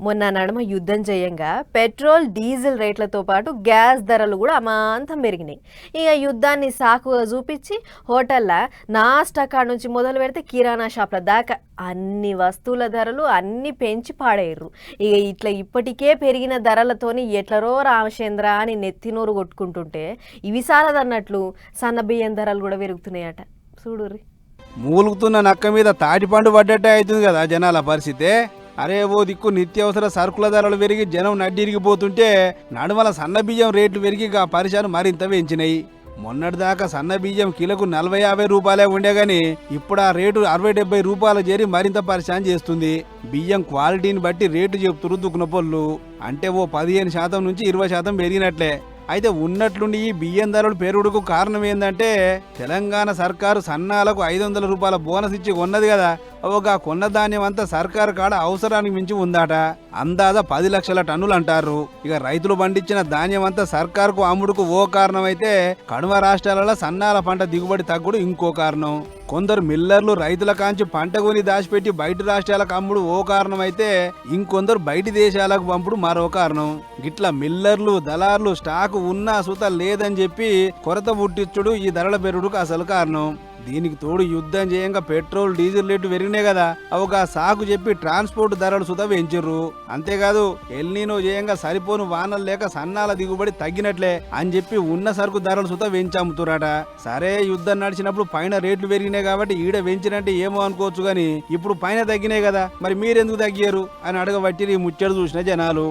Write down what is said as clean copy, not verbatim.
మొన్న నడుమ యుద్ధం చేయంగా పెట్రోల్ డీజిల్ రేట్లతో పాటు గ్యాస్ ధరలు కూడా అమాంతం పెరిగినాయి. ఇక యుద్ధాన్ని సాకుగా చూపించి హోటళ్ళ నాస్టా కాడ నుంచి మొదలు పెడితే కిరాణా షాప్ల దాకా అన్ని వస్తువుల ధరలు అన్ని పెంచి పాడేయరు. ఇక ఇట్లా ఇప్పటికే పెరిగిన ధరలతోని ఎట్లరో రామచంద్ర అని నెత్తినోరు కొట్టుకుంటుంటే ఇవి సాలదన్నట్లు సన్నబియ్యం ధరలు కూడా పెరుగుతున్నాయట. చూడుర్రి, మూలుగుతున్న నక్క మీద తాటిపండు పడ్డట్టే అవుతుంది కదా జనాల పరిస్థితి. అరే ఓ దిక్కు నిత్యావసర సరుకుల ధరలు పెరిగి జనం నడ్డిరిగిపోతుంటే నడుమల సన్న బియ్యం రేట్లు పెరిగి ఆ పరిశాను మరింత పెంచినాయి. మొన్నటిదాకా సన్న బియ్యం కిలోకు 40-50 రూపాయలే ఉండే గాని ఇప్పుడు ఆ రేటు 60-70 రూపాయలు చేరి మరింత పరిశాన్ చేస్తుంది. బియ్యం క్వాలిటీని బట్టి రేటు చెప్తురు దుక్కున పొల్లు. అంటే ఓ 15% నుంచి 20% పెరిగినట్లే. అయితే ఉన్నట్లుండి ఈ బియ్యం ధరలు పెరుగుడుకు కారణం ఏందంటే తెలంగాణ సర్కారు సన్నాలకు 500 రూపాయల బోనస్ ఇచ్చి కొన్నది కదా. ఒక కొన్న ధాన్యం అంతా సర్కారు కాడ అవసరానికి మించి ఉందాట. అందాజ 10 లక్షల టన్నులు అంటారు. ఇక రైతులు పండించిన ధాన్యం అంతా సర్కారుకు అమ్ముడుకు ఓ కారణం అయితే కనుమ రాష్ట్రాలలో సన్నాల పంట దిగుబడి తగ్గుడు ఇంకో కారణం. కొందరు మిల్లర్లు రైతుల కాంచి పంట కొని దాచిపెట్టి బయట రాష్ట్రాలకు అమ్ముడు ఓ కారణం అయితే ఇంకొందరు బయటి దేశాలకు పంపుడు మరో కారణం. గిట్ల మిల్లర్లు దళార్లు స్టాకు ఉన్నా సుత లేదని చెప్పి కొరత పుట్టించుడు ఈ ధరల పెరుగుడుకు అసలు కారణం. దీనికి తోడు యుద్ధం చేయంగా పెట్రోల్ డీజిల్ రేటు పెరిగినాయి కదా, అవగా సాకు చెప్పి ట్రాన్స్పోర్ట్ ధరలు సుత పెంచిర్రు. అంతేకాదు ఎల్నీనో చేయంగా సరిపోను వానలు లేక సన్నాల దిగుబడి తగ్గినట్లే అని చెప్పి ఉన్న సరుకు ధరలు సుత పెంచమ్ముతురాట. సరే యుద్ధం నడిచినప్పుడు పైన రేట్లు పెరిగినాయి కాబట్టి ఈడ పెంచినట్టే ఏమో అనుకోవచ్చు గాని ఇప్పుడు పైన తగ్గినాయి కదా, మరి మీరెందుకు తగ్గారు అని అడగబట్టి ఈ ముచ్చడు చూసిన జనాలు.